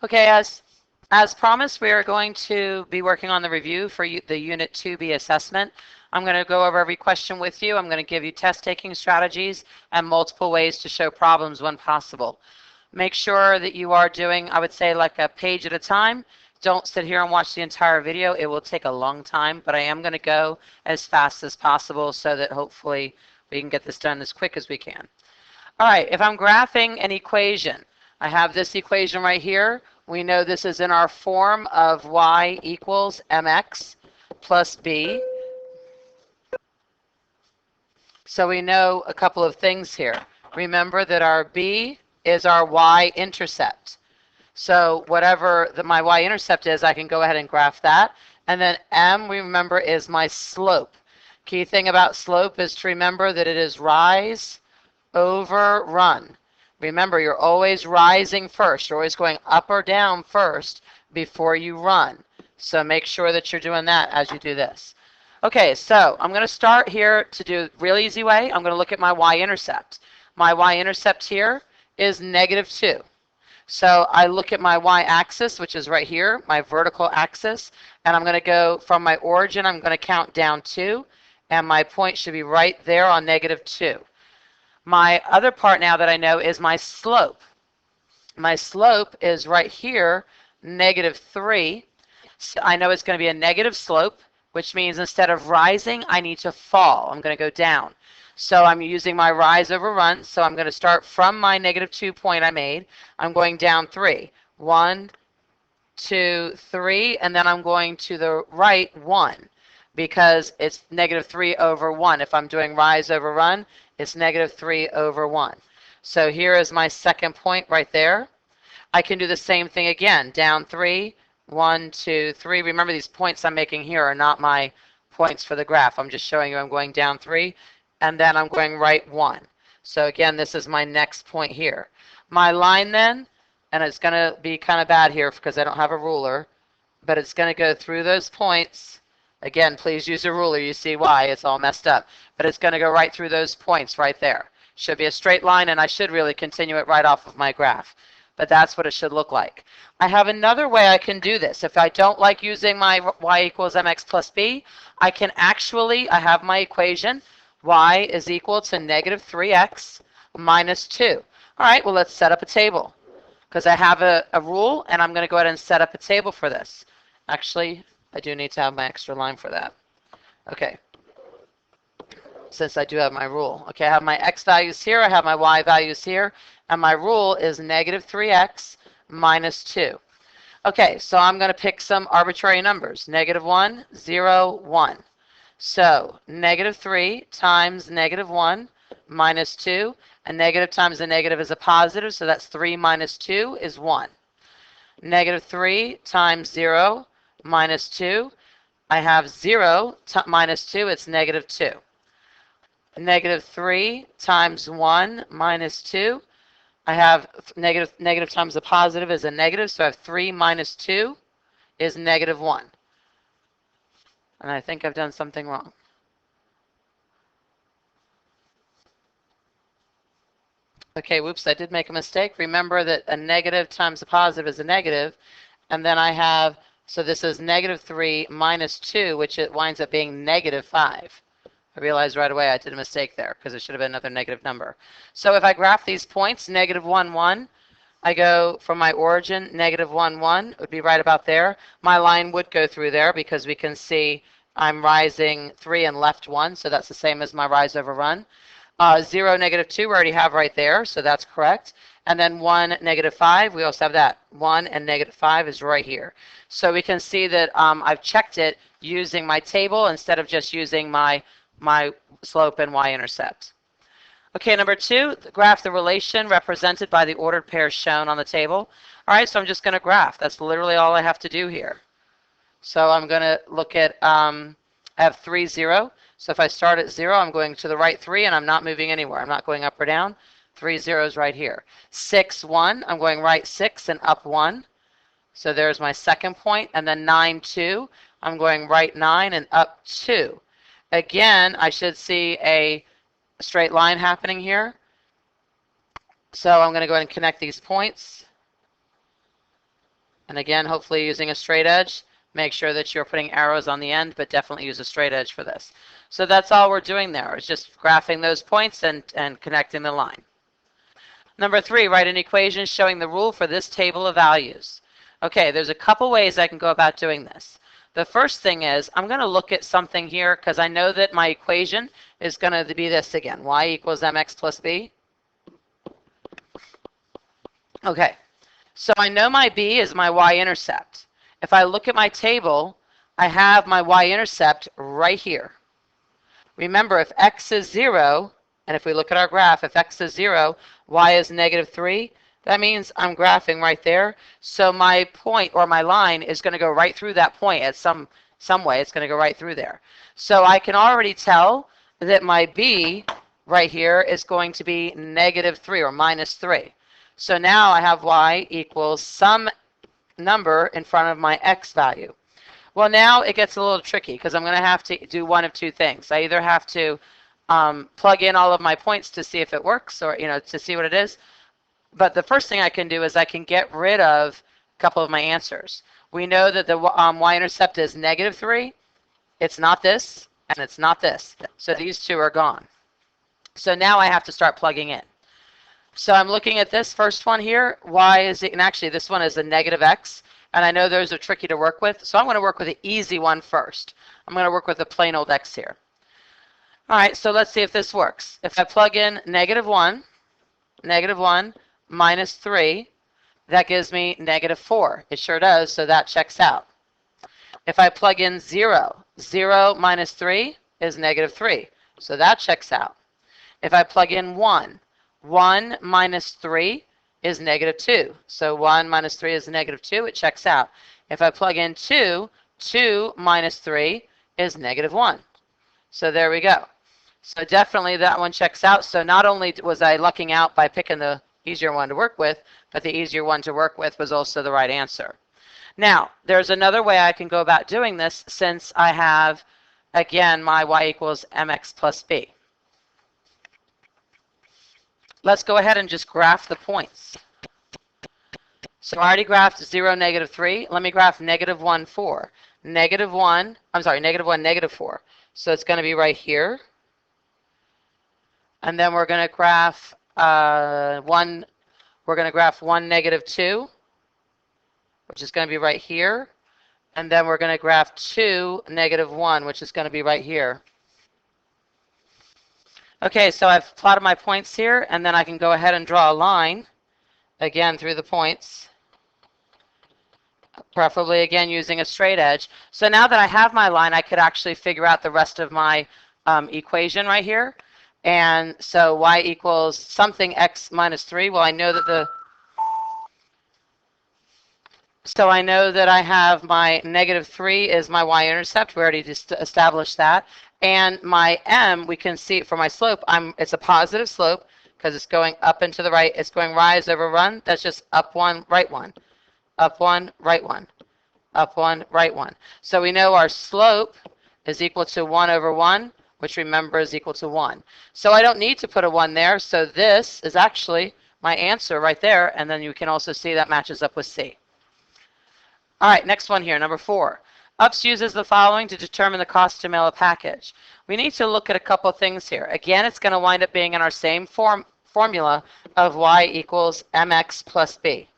Okay, as promised, we are going to be working on the review for the Unit 2B assessment. I'm going to go over every question with you. I'm going to give you test-taking strategies and multiple ways to show problems when possible. Make sure that you are doing, I would say, like a page at a time. Don't sit here and watch the entire video. It will take a long time, but I am going to go as fast as possible so that hopefully we can get this done as quick as we can. All right, if I'm graphing an equation, I have this equation right here. We know this is in our form of y equals mx plus b. So we know a couple of things here. Remember that our b is our y-intercept. So whatever my y-intercept is, I can go ahead and graph that. And then m, we remember, is my slope. Key thing about slope is to remember that it is rise over run. Remember, you're always rising first. You're always going up or down first before you run. So make sure that you're doing that as you do this. Okay, so I'm going to start here to do a real easy way. I'm going to look at my y-intercept. My y-intercept here is -2. So I look at my y-axis, which is right here, my vertical axis, and I'm going to go from my origin, I'm going to count down 2, and my point should be right there on -2. My other part now that I know is my slope. My slope is right here, -3. So I know it's going to be a negative slope, which means instead of rising, I need to fall. I'm going to go down. So I'm using my rise over run. So I'm going to start from my -2 point I made. I'm going down 3. 1, 2, 3, and then I'm going to the right 1 because it's -3 over 1. If I'm doing rise over run, it's -3 over 1. So here is my second point right there. I can do the same thing again, down 3, 1, 2, 3. Remember, these points I'm making here are not my points for the graph. I'm just showing you I'm going down 3, and then I'm going right 1. So again, this is my next point here. My line then, and it's going to be kind of bad here because I don't have a ruler, but it's going to go through those points. Again, please use a ruler. You see why it's all messed up. But it's going to go right through those points right there. Should be a straight line, and I should really continue it right off of my graph. But that's what it should look like. I have another way I can do this. If I don't like using my y equals mx plus b, I can actually, I have my equation. Y is equal to -3x minus 2. All right, well, let's set up a table because I have a rule, and I'm going to go ahead and set up a table for this. Actually, I do need to have my extra line for that. Okay, since I do have my rule. Okay, I have my x values here, I have my y values here, and my rule is -3x minus 2. Okay, so I'm going to pick some arbitrary numbers. -1, 0, 1. So -3 times -1 minus 2. A negative times a negative is a positive, so that's 3 minus 2 is 1. -3 times 0 minus 2. I have 0 minus 2, it's -2. -3 times 1 minus 2. I have negative times a positive is a negative, so I have 3 minus 2 is -1. And I think I've done something wrong. Okay, whoops, I did make a mistake. Remember that a negative times a positive is a negative, and then I have, so this is -3 minus 2, which it winds up being -5. I realized right away I did a mistake there because it should have been another negative number. So if I graph these points, -1, 1, I go from my origin, -1, 1, it would be right about there. My line would go through there because we can see I'm rising 3 and left 1, so that's the same as my rise over run. 0, -2, we already have right there, so that's correct. And then 1, -5, we also have that. 1 and -5 is right here. So we can see that I've checked it using my table instead of just using my slope and y-intercept. Okay, number 2, graph the relation represented by the ordered pairs shown on the table. All right, so I'm just going to graph. That's literally all I have to do here. So I'm going to look at, I have 3, 0. So if I start at 0, I'm going to the right 3, and I'm not moving anywhere. I'm not going up or down. 3 zeros right here. 6, 1, I'm going right 6 and up 1. So there's my second point. And then 9, 2, I'm going right 9 and up 2. Again, I should see a straight line happening here. So I'm going to go ahead and connect these points. And again, hopefully using a straight edge. Make sure that you're putting arrows on the end, but definitely use a straight edge for this. So that's all we're doing there, is just graphing those points and connecting the line. Number 3, write an equation showing the rule for this table of values. Okay, there's a couple ways I can go about doing this. The first thing is I'm going to look at something here because I know that my equation is going to be this again, y equals mx plus b. Okay, so I know my b is my y-intercept. If I look at my table, I have my y-intercept right here. Remember, if x is 0, and if we look at our graph, if x is 0, y is -3, that means I'm graphing right there. So my point or my line is going to go right through that point at some way. It's going to go right through there. So I can already tell that my b right here is going to be -3 or -3. So now I have y equals some number in front of my x value. Well, now it gets a little tricky because I'm going to have to do one of two things. I either have to plug in all of my points to see if it works, or to see what it is. But the first thing I can do is I can get rid of a couple of my answers. We know that the y-intercept is -3. It's not this, and it's not this. So these two are gone. So now I have to start plugging in. So I'm looking at this first one here. Y is, and actually this one is a -x. And I know those are tricky to work with, so I'm going to work with the easy one first. I'm going to work with the plain old x here. All right, so let's see if this works. If I plug in -1 minus 3, that gives me -4. It sure does, so that checks out. If I plug in 0 minus 3 is -3, so that checks out. If I plug in 1 minus 3 is -2. So 1 minus 3 is -2. It checks out. If I plug in 2 minus 3 is -1. So there we go. So definitely that one checks out. So not only was I lucking out by picking the easier one to work with, but the easier one to work with was also the right answer. Now, there's another way I can go about doing this since I have, again, my y equals mx plus b. Let's go ahead and just graph the points. So I already graphed 0, -3. Let me graph -1, 4. -1, I'm sorry, -1, -4. So it's going to be right here. And then we're going to graph 1, we're going to graph 1, -2, which is going to be right here. And then we're going to graph 2, -1, which is going to be right here. Okay, so I've plotted my points here, and then I can go ahead and draw a line, again, through the points, preferably, again, using a straight edge. So now that I have my line, I could actually figure out the rest of my equation right here. And so y equals something x minus 3. Well, I know that so I know that I have my -3 is my y-intercept. We already just established that. And my m, we can see for my slope, it's a positive slope because it's going up and to the right. It's going rise over run. That's just up 1, right 1. Up 1, right 1. Up 1, right 1. So we know our slope is equal to 1 over 1, which remember is equal to 1. So I don't need to put a 1 there. So this is actually my answer right there. And then you can also see that matches up with C. All right, next one here, number 4. UPS uses the following to determine the cost to mail a package. We need to look at a couple things here. Again, it's going to wind up being in our same formula of y equals mx plus b.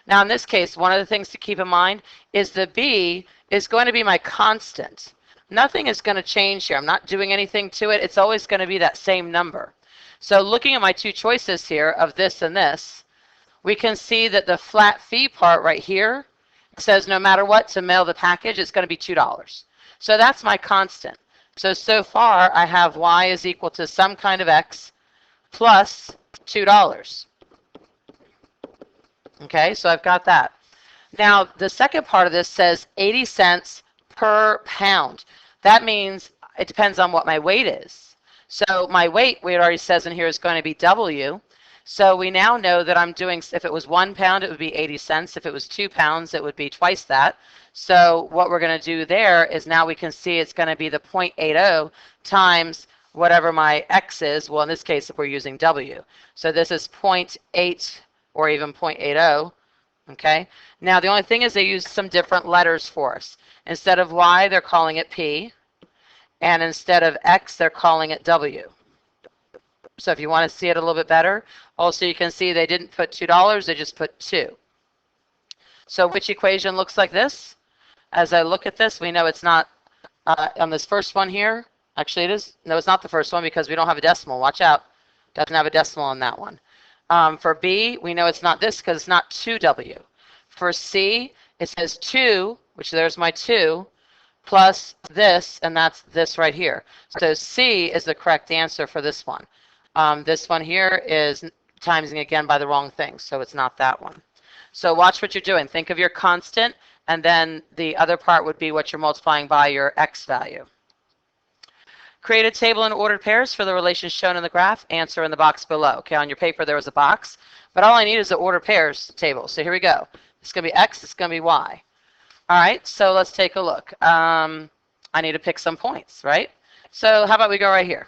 Now, in this case, one of the things to keep in mind is the b is going to be my constant. Nothing is going to change here. I'm not doing anything to it. It's always going to be that same number. So looking at my two choices here of this and this, we can see that the flat fee part right here says no matter what, to mail the package, it's going to be $2. So that's my constant. So far, I have y is equal to some kind of x plus $2. Okay, so I've got that. Now, the second part of this says 80 cents per pound. That means it depends on what my weight is. So my weight, it already says in here, is going to be W. So we now know that I'm doing, if it was 1 pound, it would be 80 cents. If it was 2 pounds, it would be twice that. So what we're going to do there is now we can see it's going to be the 0.80 times whatever my x is. Well, in this case, if we're using W. So this is 0.8 or even 0.80 Okay. Now the only thing is they use some different letters for us. Instead of Y, they're calling it P, and instead of X, they're calling it W. So if you want to see it a little bit better, also you can see they didn't put $2, they just put 2. So which equation looks like this? As I look at this, we know it's not on this first one here. Actually, it is. No, it's not the first one because we don't have a decimal. Watch out. Doesn't have a decimal on that one. For B, we know it's not this because it's not 2W. For C, it says 2, which there's my 2, plus this, and that's this right here. So C is the correct answer for this one. This one here is timesing again by the wrong thing, so it's not that one. So watch what you're doing. Think of your constant, and then the other part would be what you're multiplying by your X value. Create a table in ordered pairs for the relations shown in the graph. Answer in the box below. Okay, on your paper there was a box, but all I need is the ordered pairs table. So here we go. It's going to be X, it's going to be Y. All right, so let's take a look. I need to pick some points, right? So how about we go right here?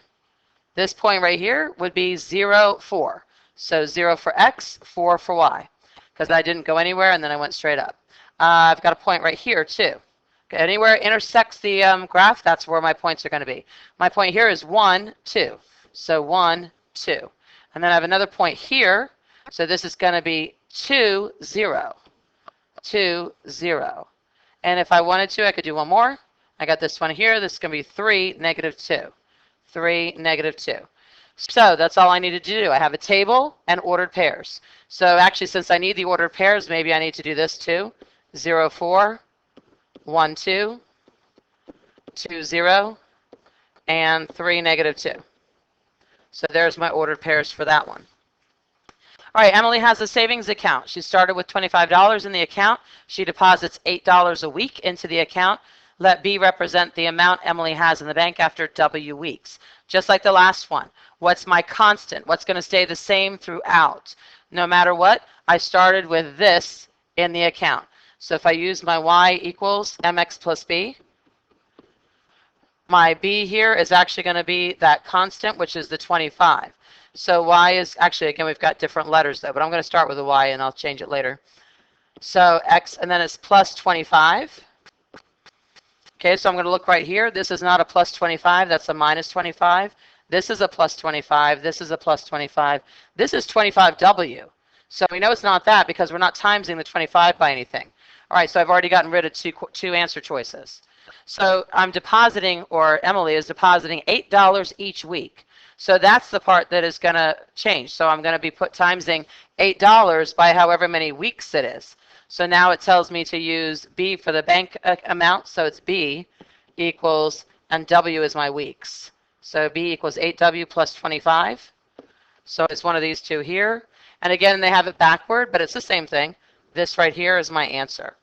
This point right here would be 0, 4. So 0 for X, 4 for Y, because I didn't go anywhere and then I went straight up. I've got a point right here too. Okay, anywhere it intersects the graph, that's where my points are going to be. My point here is 1, 2. So 1, 2. And then I have another point here. So this is going to be 2, 0. 2, 0. And if I wanted to, I could do one more. I got this one here. This is going to be 3, negative 2. 3, negative 2. So that's all I needed to do. I have a table and ordered pairs. So actually, since I need the ordered pairs, maybe I need to do this too. 0, 4, 1, 2, 2, 0, and 3, negative 2. So there's my ordered pairs for that one. All right, Emily has a savings account. She started with $25 in the account. She deposits $8 a week into the account. Let B represent the amount Emily has in the bank after W weeks. Just like the last one. What's my constant? What's going to stay the same throughout? No matter what, I started with this in the account. So if I use my Y equals MX plus B, my B here is actually going to be that constant, which is the 25. So Y is, actually, again, we've got different letters though, but I'm going to start with a Y and I'll change it later. So X, and then it's plus 25. Okay, so I'm going to look right here. This is not a plus 25, that's a minus 25. This is a plus 25, this is a plus 25. This is 25W. So we know it's not that because we're not timesing the 25 by anything. All right, so I've already gotten rid of two answer choices. So I'm depositing, or Emily is depositing $8 each week. So that's the part that is going to change. So I'm going to be timesing $8 by however many weeks it is. So now it tells me to use B for the bank amount. So it's B equals, and W is my weeks. So B equals 8W plus 25. So it's one of these two here. And again, they have it backward, but it's the same thing. This right here is my answer.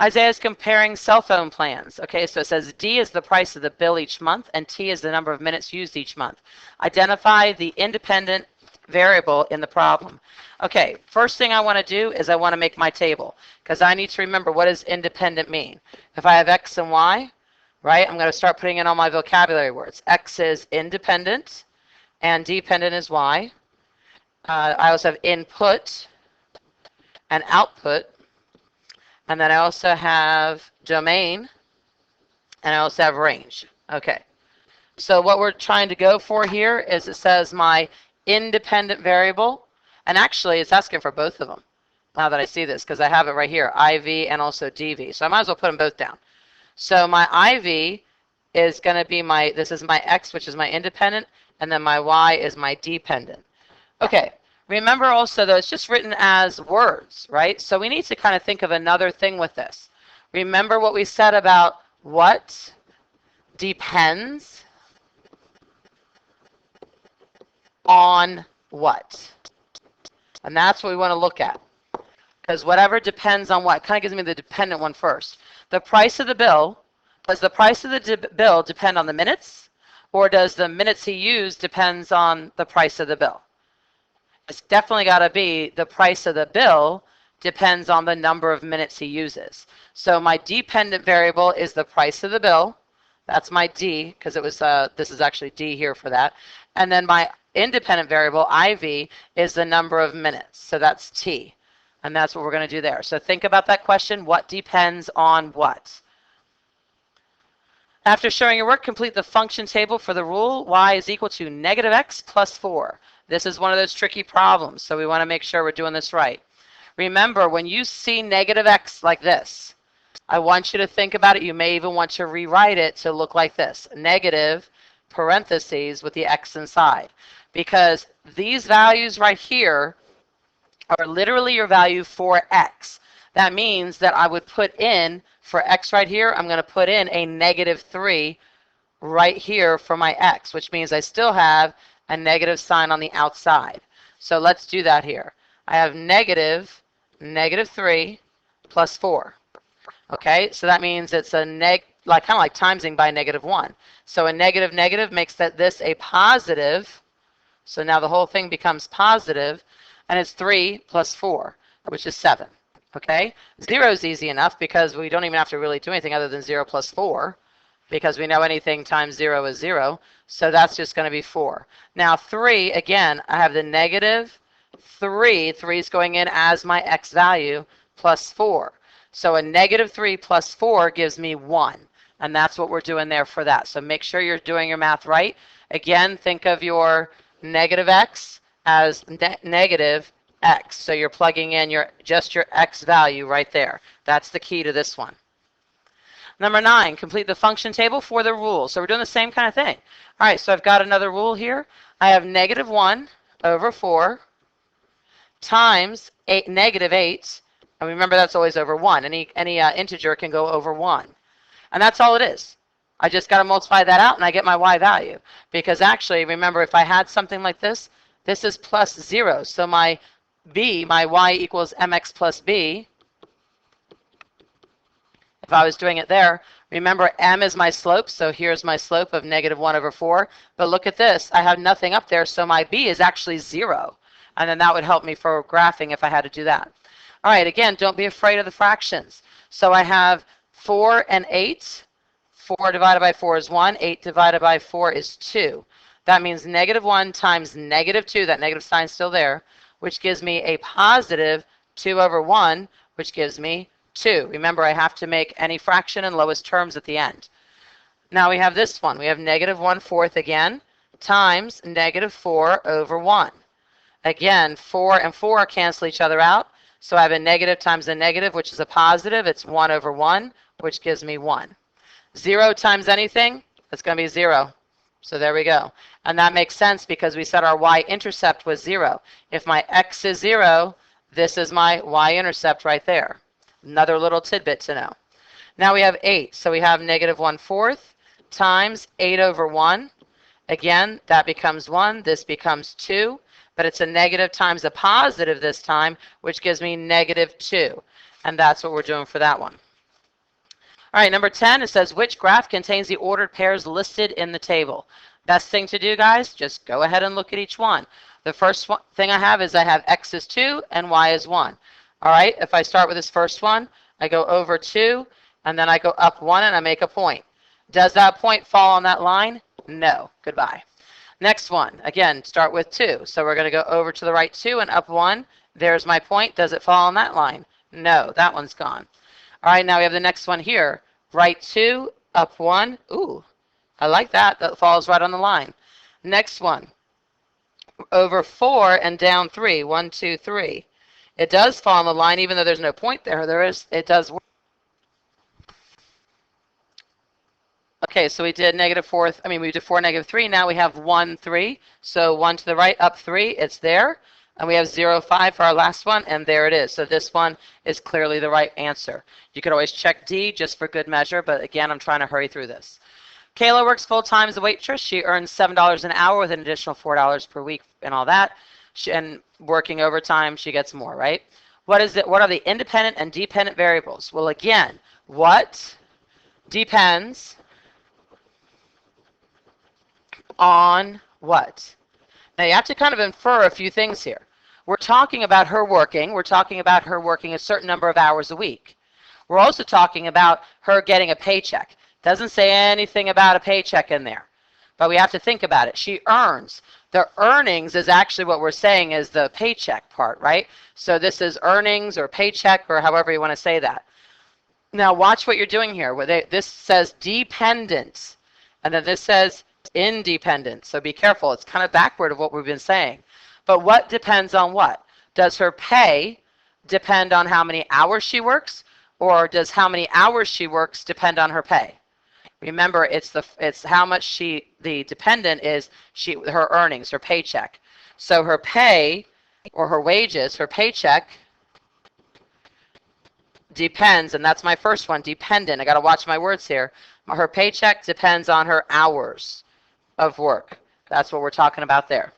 Isaiah is comparing cell phone plans. Okay, so it says D is the price of the bill each month, and T is the number of minutes used each month. Identify the independent variable in the problem. Okay, first thing I want to do is I want to make my table, because I need to remember what does independent mean. If I have X and Y, right, I'm going to start putting in all my vocabulary words. X is independent, and dependent is Y. I also have input and output. And then I also have domain, and I also have range. Okay, so what we're trying to go for here is it says my independent variable, and actually it's asking for both of them now that I see this, because I have it right here, IV and also DV. So I might as well put them both down. So my IV is going to be this is my X, which is my independent, and then my Y is my dependent. Okay. Remember also, though, it's just written as words, right? So we need to kind of think of another thing with this. Remember what we said about what depends on what. And that's what we want to look at. Because whatever depends on what kind of gives me the dependent one first. The price of the bill, does the price of the bill depend on the minutes? Or does the minutes he used depends on the price of the bill? It's definitely got to be the price of the bill depends on the number of minutes he uses. So my dependent variable is the price of the bill. That's my D, because it was this is actually D here for that. And then my independent variable, IV, is the number of minutes. So that's T. And that's what we're going to do there. So think about that question. What depends on what? After showing your work, complete the function table for the rule y is equal to negative x plus 4. This is one of those tricky problems, so we want to make sure we're doing this right. Remember, when you see negative x like this, I want you to think about it. You may even want to rewrite it to look like this. Negative parentheses with the x inside. Because these values right here are literally your value for x. That means that I would put in, for x right here, I'm going to put in a negative 3 right here for my x, which means I still have a negative sign on the outside. So let's do that here. I have negative 3 plus 4. Okay, so that means it's a kind of like timesing by negative 1. So a negative negative makes this a positive. So now the whole thing becomes positive, and it's 3 plus 4, which is 7. Okay, 0 is easy enough because we don't even have to really do anything other than 0 plus 4, because we know anything times 0 is 0. So that's just going to be 4. Now 3, again, I have the negative 3. 3 is going in as my x value plus 4. So a negative 3 plus 4 gives me 1. And that's what we're doing there for that. So make sure you're doing your math right. Again, think of your negative x as negative x. So you're plugging in just your x value right there. That's the key to this one. Number 9, complete the function table for the rule. So we're doing the same kind of thing. All right, so I've got another rule here. I have negative 1 over 4 times negative 8. And remember, that's always over 1. Any integer can go over 1. And that's all it is. I just got to multiply that out, and I get my y value. Because actually, remember, if I had something like this, this is plus 0. So my y equals mx plus b. If I was doing it there, remember m is my slope, so here's my slope of negative 1 over 4. But look at this. I have nothing up there, so my b is actually 0. And then that would help me for graphing if I had to do that. All right, again, don't be afraid of the fractions. So I have 4 and 8. 4 divided by 4 is 1. 8 divided by 4 is 2. That means negative 1 times negative 2, that negative sign's still there, which gives me a positive 2 over 1, which gives me 2. Remember, I have to make any fraction in lowest terms at the end. Now we have this one. We have negative 1/4 again times negative 4 over 1. Again, 4 and 4 cancel each other out. So I have a negative times a negative, which is a positive. It's 1 over 1, which gives me 1. 0 times anything, it's going to be 0. So there we go. And that makes sense because we said our y-intercept was 0. If my x is 0, this is my y-intercept right there. Another little tidbit to know. Now we have 8. So we have negative 1/4 times 8 over 1. Again, that becomes 1. This becomes 2. But it's a negative times a positive this time, which gives me negative 2. And that's what we're doing for that one. All right, number 10, it says, which graph contains the ordered pairs listed in the table? Best thing to do, guys, just go ahead and look at each one. The first thing I have is I have x is 2 and y is 1. All right, if I start with this first one, I go over 2, and then I go up 1, and I make a point. Does that point fall on that line? No. Goodbye. Next one, again, start with 2. So we're going to go over to the right 2 and up 1. There's my point. Does it fall on that line? No, that one's gone. All right, now we have the next one here. Right 2, up 1. Ooh, I like that. That falls right on the line. Next one, over 4 and down 3. 1, 2, 3. It does fall on the line, even though there's no point there. It does work. Okay, so we did we did 4, negative 3. Now we have 1, 3. So 1 to the right, up 3, it's there. And we have 0, 5 for our last one, and there it is. So this one is clearly the right answer. You could always check D just for good measure, but again, I'm trying to hurry through this. Kayla works full-time as a waitress. She earns $7 an hour with an additional $4 per week and all that. And working overtime, she gets more, right? What are the independent and dependent variables? Well, again, what depends on what? Now you have to kind of infer a few things here. We're talking about her working. We're talking about her working a certain number of hours a week. We're also talking about her getting a paycheck. Doesn't say anything about a paycheck in there. but we have to think about it. She earns. The earnings is actually what we're saying is the paycheck part, right? So this is earnings or paycheck or however you want to say that. Now watch what you're doing here. This says dependent, and then this says independent. So be careful. It's kind of backward of what we've been saying. But what depends on what? Does her pay depend on how many hours she works, or does how many hours she works depend on her pay? Remember, it's how much the dependent is her earnings, her paycheck. So her pay or her wages, her paycheck depends, and that's my first one, dependent. I got to watch my words here. Her paycheck depends on her hours of work. That's what we're talking about there.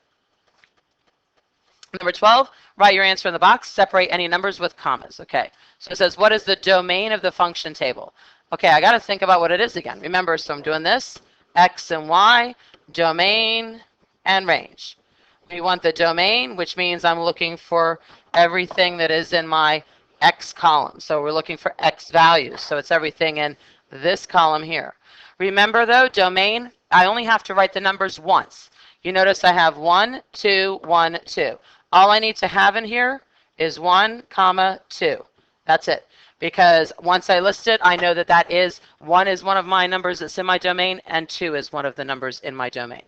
Number 12, write your answer in the box. Separate any numbers with commas. Okay, so it says, what is the domain of the function table? Okay, I got to think about what it is again. Remember, so I'm doing this, x and y, domain, and range. We want the domain, which means I'm looking for everything that is in my x column. So we're looking for x values. So it's everything in this column here. Remember though, domain, I only have to write the numbers once. You notice I have 1, 2, 1, 2. All I need to have in here is 1, 2. That's it. Because once I list it, I know that 1 is one of my numbers that's in my domain, and 2 is one of the numbers in my domain.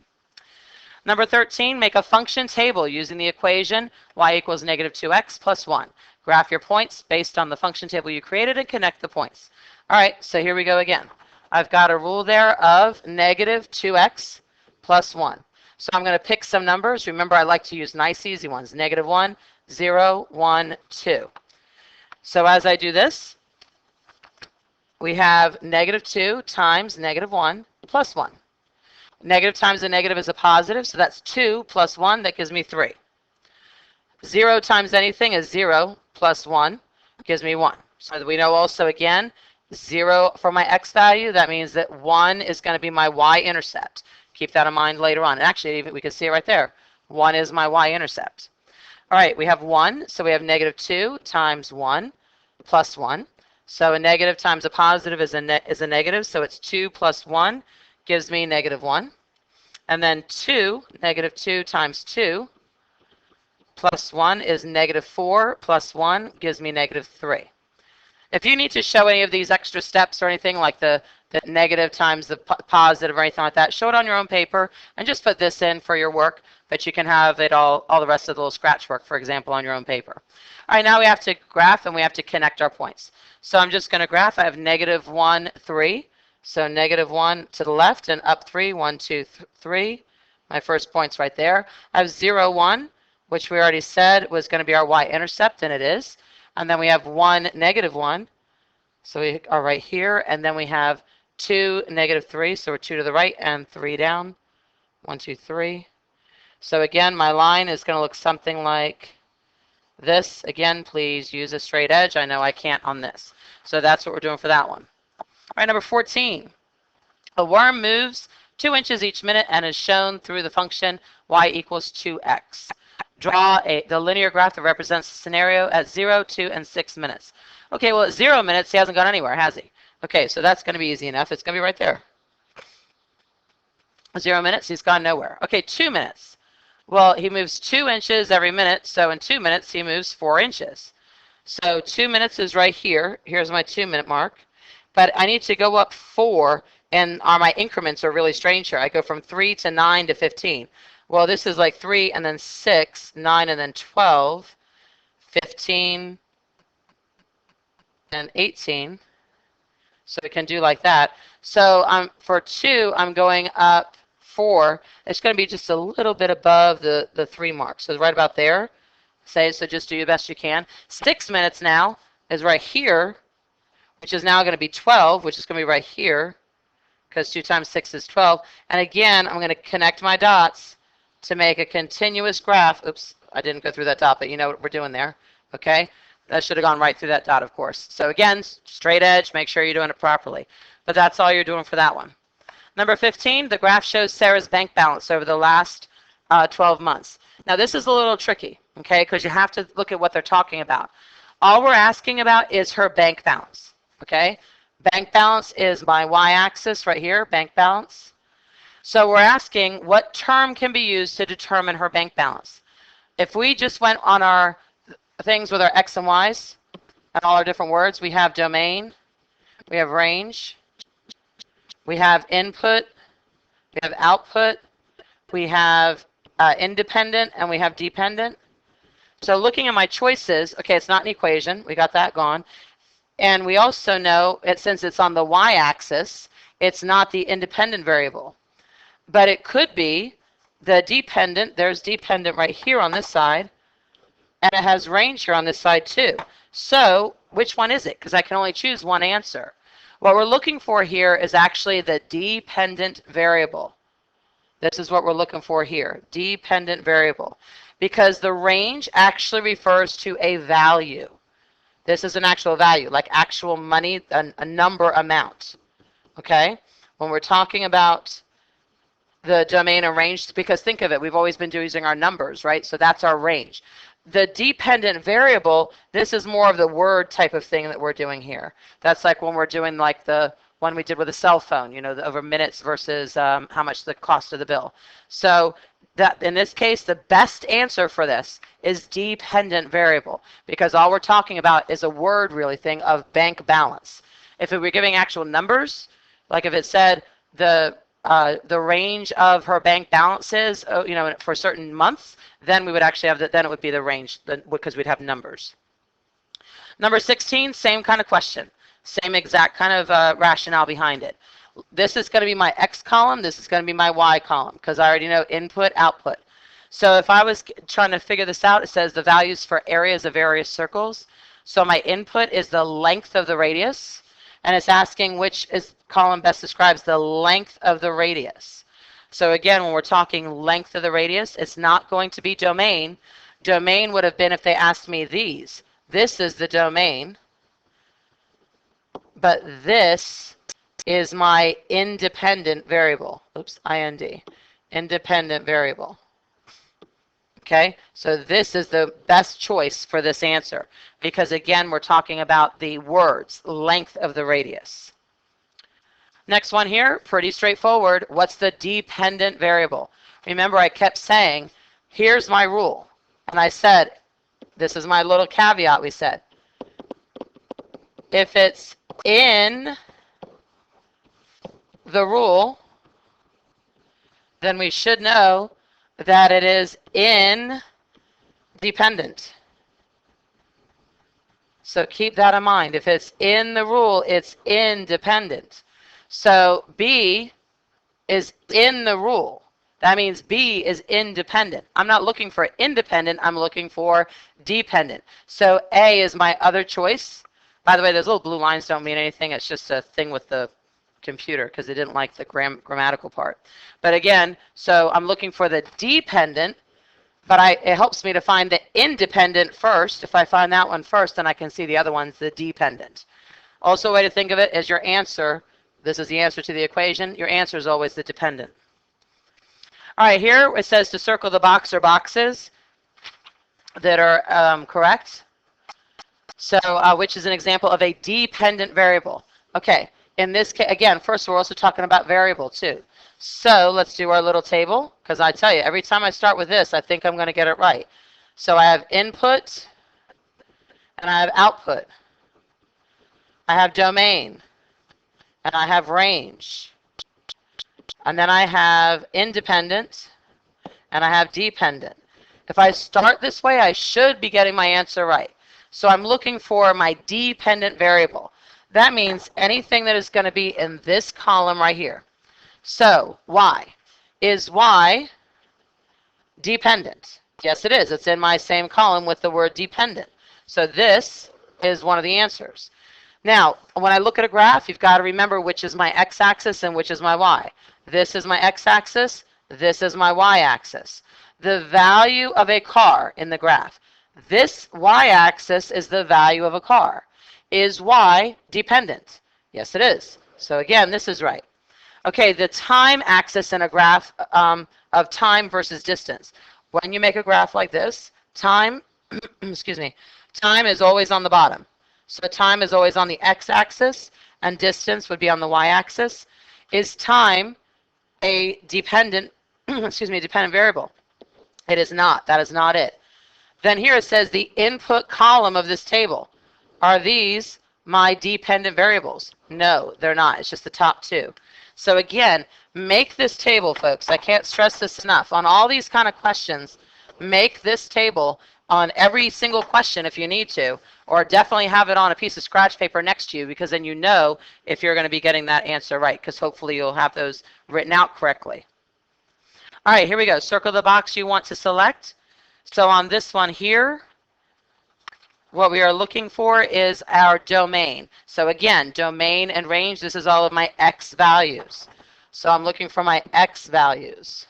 Number 13, make a function table using the equation y equals negative 2x plus 1. Graph your points based on the function table you created and connect the points. All right, so here we go again. I've got a rule there of negative 2x plus 1. So I'm going to pick some numbers. Remember, I like to use nice, easy ones. Negative 1, 0, 1, 2. So as I do this, we have negative 2 times negative 1 plus 1. Negative times a negative is a positive, so that's 2 plus 1. That gives me 3. 0 times anything is 0 plus 1 gives me 1. So we know also, again, 0 for my x value. That means that 1 is going to be my y-intercept. Keep that in mind later on. Actually, we can see it right there. 1 is my y-intercept. All right, we have 1, so we have negative 2 times 1 plus 1. So a negative times a positive is a negative, so it's 2 plus 1 gives me negative 1. And then 2, negative 2 times 2 plus 1 is negative 4 plus 1 gives me negative 3. If you need to show any of these extra steps or anything like the negative times the positive or anything like that, show it on your own paper and just put this in for your work, but you can have it all the rest of the little scratch work, for example, on your own paper. All right, now we have to graph and we have to connect our points. So I'm just going to graph. I have negative 1, 3. So negative 1 to the left and up 3, 1, 2, 3. My first point's right there. I have 0, 1, which we already said was going to be our y-intercept, and it is. And then we have 1, negative 1. So we are right here. And then we have 2, negative 3. So we're 2 to the right and 3 down. 1, 2, 3. So again, my line is going to look something like this. Again, please use a straight edge. I know I can't on this. So that's what we're doing for that one. All right, number 14. A worm moves 2 inches each minute and is shown through the function y equals 2x. Draw the linear graph that represents the scenario at 0, 2, and 6 minutes. Okay, well, at 0 minutes, he hasn't gone anywhere, has he? Okay, so that's going to be easy enough. It's going to be right there. 0 minutes, he's gone nowhere. Okay, 2 minutes. Well, he moves 2 inches every minute, so in 2 minutes, he moves 4 inches. So 2 minutes is right here. Here's my 2-minute mark. But I need to go up 4, and my increments are really strange here. I go from 3 to 9 to 15. Well, this is like 3 and then 6, 9 and then 12, 15 and 18. So we can do like that. So for 2, I'm going up 4. It's going to be just a little bit above the 3 mark. So right about there. So just do your best you can. 6 minutes now is right here, which is now going to be 12, which is going to be right here, because 2 times 6 is 12. And again, I'm going to connect my dots to make a continuous graph. Oops, I didn't go through that dot, but you know what we're doing there. Okay, that should have gone right through that dot, of course. So again, straight edge, make sure you're doing it properly. But that's all you're doing for that one. Number 15, the graph shows Sarah's bank balance over the last 12 months. Now this is a little tricky, okay, because you have to look at what they're talking about. All we're asking about is her bank balance, okay? Bank balance is my y-axis right here, bank balance. So we're asking what term can be used to determine her bank balance. If we just went on our things with our X and Y's and all our different words, we have domain, we have range, we have input, we have output, we have independent, and we have dependent. So looking at my choices, okay, it's not an equation. We got that gone. And we also know, since it's on the y-axis, it's not the independent variable. But it could be the dependent. There's dependent right here on this side. And it has range here on this side too. So which one is it? Because I can only choose one answer. What we're looking for here is actually the dependent variable. This is what we're looking for here, dependent variable. Because the range actually refers to a value. This is an actual value, like actual money, a number amount. Okay? When we're talking about the domain and range, because think of it, we've always been using our numbers, right? So that's our range. The dependent variable, this is more of the word type of thing that we're doing here. That's like when we're doing like the one we did with a cell phone, you know, over minutes versus how much the cost of the bill. So that in this case, the best answer for this is dependent variable, because all we're talking about is a word really thing of bank balance. If it were giving actual numbers, like if it said the range of her bank balances, you know, for certain months, then we would actually have that. Then it would be the range, because we'd have numbers. Number 16, same kind of question, same exact kind of rationale behind it. This is going to be my X column. This is going to be my Y column, because I already know input, output. So if I was trying to figure this out, it says the values for areas of various circles. So my input is the length of the radius, and it's asking which column best describes the length of the radius. So again, when we're talking length of the radius, it's not going to be domain. Domain would have been if they asked me these. This is the domain, but this is my independent variable. Oops, IND, independent variable. Okay, so this is the best choice for this answer, because again, we're talking about the words, length of the radius. Next one here, pretty straightforward. What's the dependent variable? Remember, I kept saying, here's my rule. And I said, this is my little caveat we said. If it's in the rule, then we should know that it is independent. So keep that in mind. If it's in the rule, it's independent. So B is in the rule. That means B is independent. I'm not looking for independent, I'm looking for dependent. So A is my other choice. By the way, those little blue lines don't mean anything. It's just a thing with the computer because they didn't like the grammatical part. But again, so I'm looking for the dependent, but it helps me to find the independent first. If I find that one first, then I can see the other one's the dependent. Also, a way to think of it is your answer. This is the answer to the equation. Your answer is always the dependent. All right, here it says to circle the box or boxes that are correct. So, which is an example of a dependent variable. Okay, in this case, again, first we're also talking about variable too. So let's do our little table, because I tell you, every time I start with this, I think I'm going to get it right. So I have input, and I have output. I have domain, and I have range. And then I have independent, and I have dependent. If I start this way, I should be getting my answer right. So I'm looking for my dependent variable. That means anything that is going to be in this column right here. So Y. Is Y dependent? Yes, it is. It's in my same column with the word dependent. So this is one of the answers. Now, when I look at a graph, you've got to remember which is my x-axis and which is my y. This is my x-axis. This is my y-axis. The value of a car in the graph. This y-axis is the value of a car. Is y dependent? Yes, it is. So again, this is right. Okay, the time axis in a graph of time versus distance. When you make a graph like this, time, excuse me, time is always on the bottom. So time is always on the x-axis, and distance would be on the y-axis. Is time a dependent, excuse me, dependent variable. It is not. That is not it. Then here it says the input column of this table. Are these my dependent variables? No, they're not. It's just the top two. So again, make this table, folks. I can't stress this enough. On all these kind of questions, make this table on every single question if you need to, or definitely have it on a piece of scratch paper next to you, because then you know if you're going to be getting that answer right, because hopefully you'll have those written out correctly. All right, here we go. Circle the box you want to select. So on this one here, what we are looking for is our domain. So again, domain and range, this is all of my x values. So I'm looking for my x values.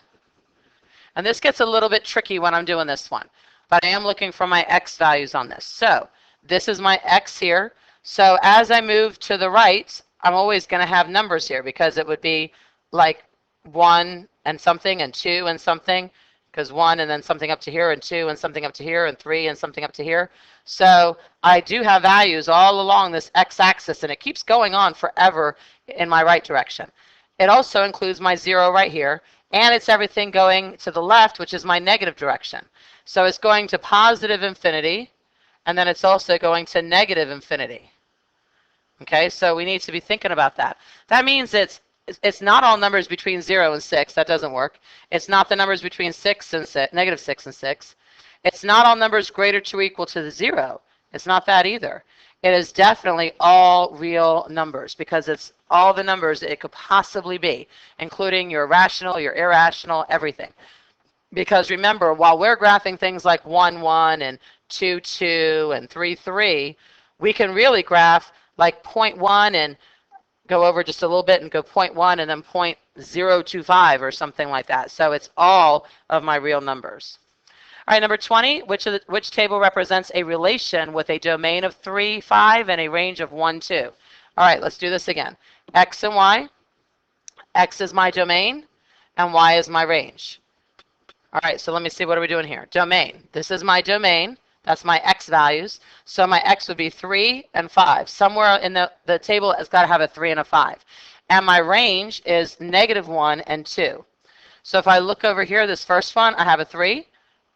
And this gets a little bit tricky when I'm doing this one, but I am looking for my x values on this. So this is my x here. So as I move to the right, I'm always going to have numbers here, because it would be like 1 and something and 2 and something, because 1 and then something up to here, and 2 and something up to here, and 3 and something up to here. So I do have values all along this x-axis, and it keeps going on forever in my right direction. It also includes my 0 right here, and it's everything going to the left, which is my negative direction. So it's going to positive infinity, and then it's also going to negative infinity. Okay, so we need to be thinking about that. That means it's not all numbers between 0 and 6. That doesn't work. It's not the numbers between 6 and 6, negative 6 and 6. It's not all numbers greater to or equal to the 0. It's not that either. It is definitely all real numbers, because it's all the numbers it could possibly be, including your rational, your irrational, everything. Because remember, while we're graphing things like 1, 1 and 2, 2 and 3, 3, we can really graph like 0.1 and go over just a little bit and go 0.1 and then 0.025 or something like that. So it's all of my real numbers. All right, number 20, which table represents a relation with a domain of 3, 5, and a range of 1, 2? All right, let's do this again. X and Y. X is my domain, and Y is my range. All right, so let me see, what are we doing here? Domain. This is my domain. That's my x values. So my x would be 3 and 5. Somewhere in the table has got to have a 3 and a 5. And my range is -1 and 2. So if I look over here, this first one, I have a 3.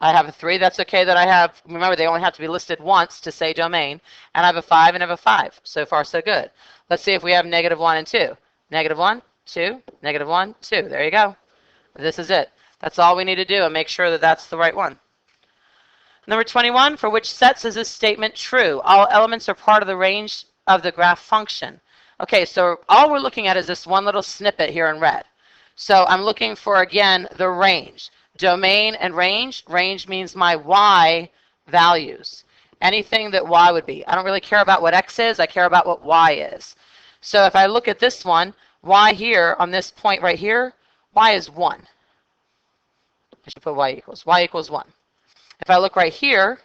I have a 3. That's okay that I have. Remember, they only have to be listed once to say domain. And I have a 5 and I have a 5. So far, so good. Let's see if we have -1 and 2. -1, 2, -1, 2. There you go. This is it. That's all we need to do, and make sure that that's the right one. Number 21, for which sets is this statement true? All elements are part of the range of the graph function. Okay, so all we're looking at is this one little snippet here in red. So I'm looking for, again, the range. Domain and range. Range means my y values. Anything that y would be. I don't really care about what x is. I care about what y is. So if I look at this one, y here on this point right here, y is 1. I should put y equals 1. If I look right here,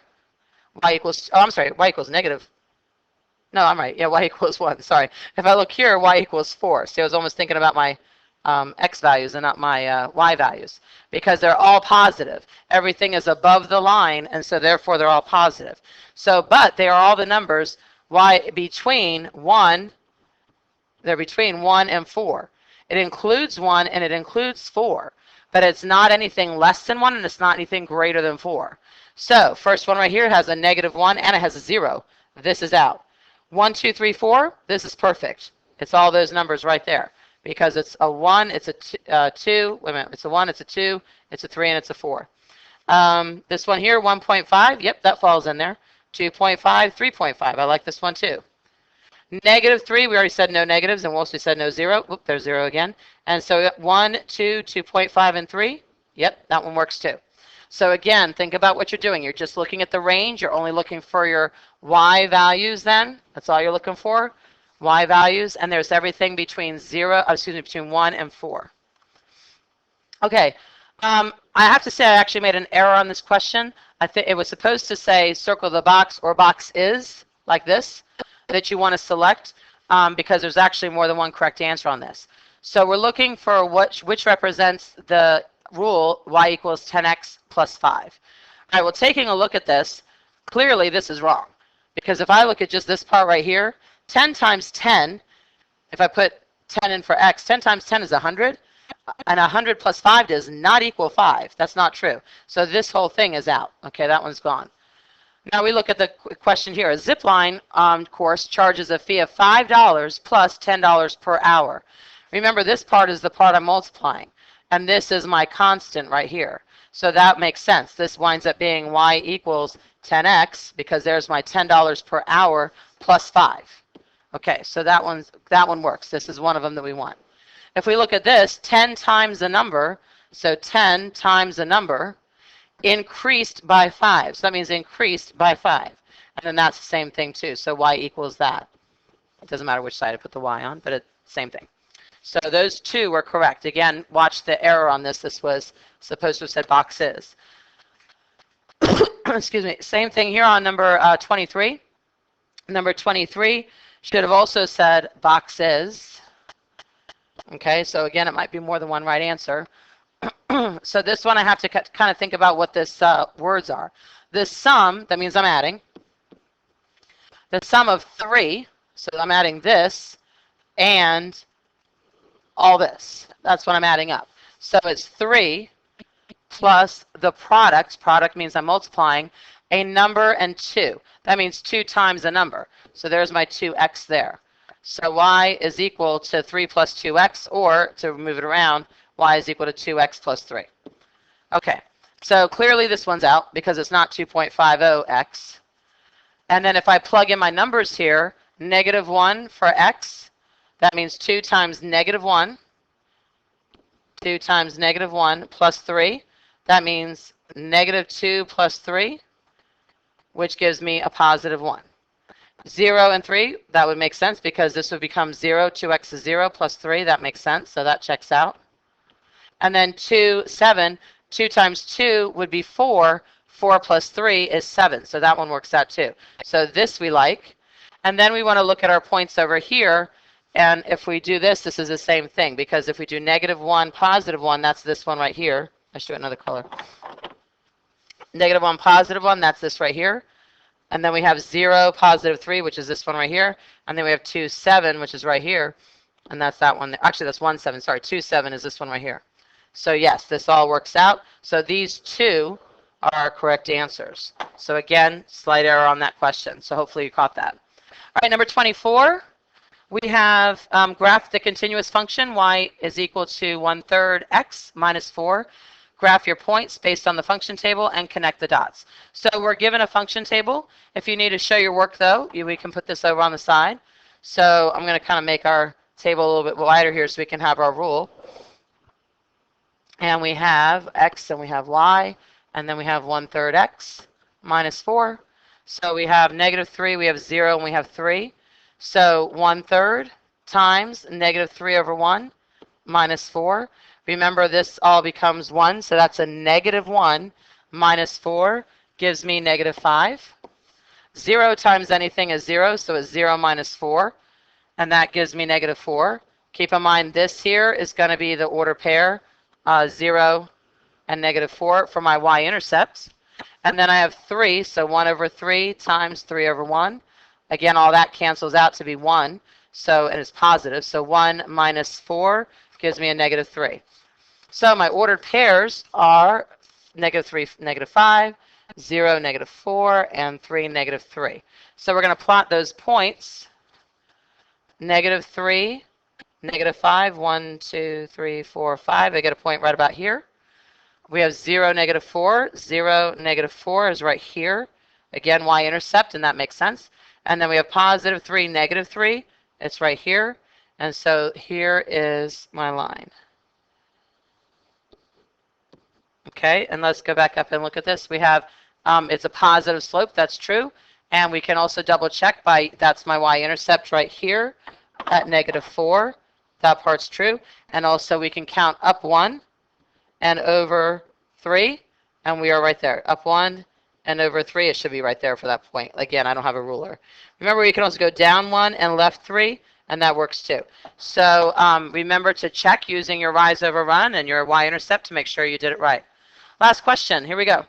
y equals, oh, I'm sorry, y equals negative. No, I'm right. Yeah, y equals 1. Sorry. If I look here, y equals 4. See, I was almost thinking about my x values and not my y values, because they're all positive. Everything is above the line, and so therefore they're all positive. So, but they are all the numbers y between 1, they're between 1 and 4. It includes 1 and it includes 4. But it's not anything less than 1, and it's not anything greater than 4. So first one right here has a -1 and it has a 0. This is out. 1, 2, 3, 4, this is perfect. It's all those numbers right there, because it's a 1, it's a 2, wait a minute, it's a 1, it's a 2, it's a 3, and it's a 4. This one here, 1.5, yep, that falls in there. 2.5, 3.5, I like this one too. -3, we already said no negatives, and we also said no 0. Oop, there's 0 again. And so 1, 2, 2.5, and 3. Yep, that one works too. So again, think about what you're doing. You're just looking at the range. You're only looking for your y values then. That's all you're looking for, y values. And there's everything between between 1 and 4. Okay, I have to say I actually made an error on this question. I think it was supposed to say circle the box or box is, like this, that you want to select, because there's actually more than one correct answer on this. So we're looking for which represents the rule y equals 10x plus 5. All right, well, taking a look at this, clearly this is wrong, because if I look at just this part right here, 10 times 10, if I put 10 in for x, 10 times 10 is 100. And 100 plus 5 does not equal 5. That's not true. So this whole thing is out. Okay, that one's gone. Now we look at the question here. A zipline course charges a fee of $5 plus $10 per hour. Remember, this part is the part I'm multiplying. And this is my constant right here. So that makes sense. This winds up being y equals 10x because there's my $10 per hour plus 5. Okay, so that one works. This is one of them that we want. If we look at this, 10 times the number, so 10 times the number, increased by 5. So that means increased by 5. And then that's the same thing too. So y equals that. It doesn't matter which side I put the y on, but it's the same thing. So those two were correct. Again, watch the error on this. This was supposed to have said box is. Excuse me. Same thing here on number 23. Number 23 should have also said box is. Okay, so again, it might be more than one right answer. So this one I have to kind of think about what this words are. This sum, that means I'm adding. The sum of 3, so I'm adding this and all this. That's what I'm adding up. So it's 3 plus the product. Product means I'm multiplying a number and 2. That means 2 times a number. So there's my 2x there. So y is equal to 3 plus 2x, or to move it around, y is equal to 2x plus 3. Okay, so clearly this one's out because it's not 2.50x. And then if I plug in my numbers here, -1 for x, that means 2 times -1. 2 times -1 plus 3. That means -2 plus 3, which gives me a +1. 0 and 3, that would make sense because this would become 0. 2x is 0 plus 3. That makes sense, so that checks out. And then 2, 7. 2 times 2 would be 4. 4 plus 3 is 7, so that one works out too. So this we like. And then we want to look at our points over here. And if we do this, this is the same thing, because if we do -1, +1, that's this one right here. I should do another color. -1, +1, that's this right here. And then we have 0, +3, which is this one right here. And then we have 2, 7, which is right here. And that's that one. Actually, that's 1, 7. Sorry, 2, 7 is this one right here. So yes, this all works out. So these two are our correct answers. So again, slight error on that question. So hopefully you caught that. All right, number 24. We have graph the continuous function y is equal to 1/3 x minus 4. Graph your points based on the function table and connect the dots. So we're given a function table. If you need to show your work, though, we can put this over on the side. So I'm going to kind of make our table a little bit wider here so we can have our rule. And we have x and we have y, and then we have 1/3 x minus 4. So we have -3, we have 0, and we have 3. So 1/3 times -3/1 minus 4. Remember, this all becomes 1, so that's a -1 minus 4 gives me -5. 0 times anything is 0, so it's 0 minus 4, and that gives me -4. Keep in mind, this here is going to be the order pair, 0 and -4 for my y-intercept. And then I have 3, so 1/3 times 3/1. Again, all that cancels out to be 1, so, and it's positive. So 1 minus 4 gives me a -3. So my ordered pairs are -3, -5, 0, -4, and 3, -3. So we're going to plot those points. -3, -5, 1, 2, 3, 4, 5. I get a point right about here. We have 0, -4. 0, -4 is right here. Again, y-intercept, and that makes sense. And then we have +3, -3. It's right here. And so here is my line. Okay, and let's go back up and look at this. We have, it's a positive slope, that's true. And we can also double check by, that's my y-intercept right here at -4. That part's true. And also we can count up 1 and over 3. And we are right there. Up 1 and over 3. It should be right there for that point. Again, I don't have a ruler. Remember, you can also go down 1 and left 3. And that works too. So remember to check using your rise over run and your y-intercept to make sure you did it right. Last question. Here we go.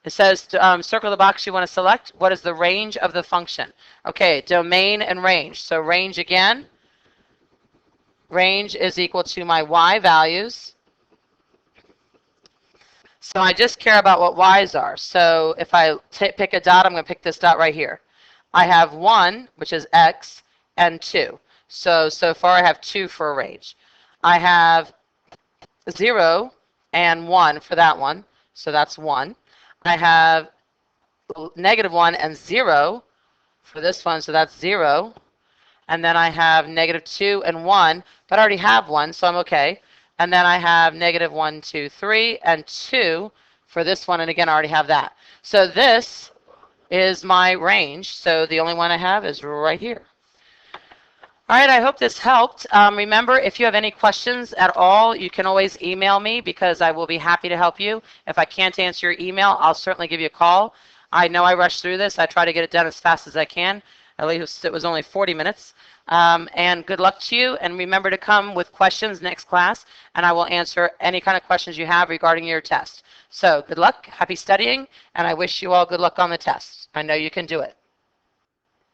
It says, circle the box you want to select. What is the range of the function? Okay, domain and range. So range again. range is equal to my y values. So I just care about what y's are. So if I pick a dot, I'm going to pick this dot right here. I have 1, which is x, and 2. So far I have 2 for a range. I have 0 and 1 for that one. So that's 1. I have -1 and 0 for this one. So that's 0. And then I have -2 and 1, but I already have 1, so I'm okay. And then I have -1, 2, 3, and 2 for this one, and again, I already have that. So this is my range, so the only one I have is right here. All right, I hope this helped. Remember, if you have any questions at all, you can always email me because I will be happy to help you. If I can't answer your email, I'll certainly give you a call. I know I rushed through this. I try to get it done as fast as I can. At least it was only 40 minutes. And good luck to you. And remember to come with questions next class, and I will answer any kind of questions you have regarding your test. So good luck, happy studying, and I wish you all good luck on the test. I know you can do it.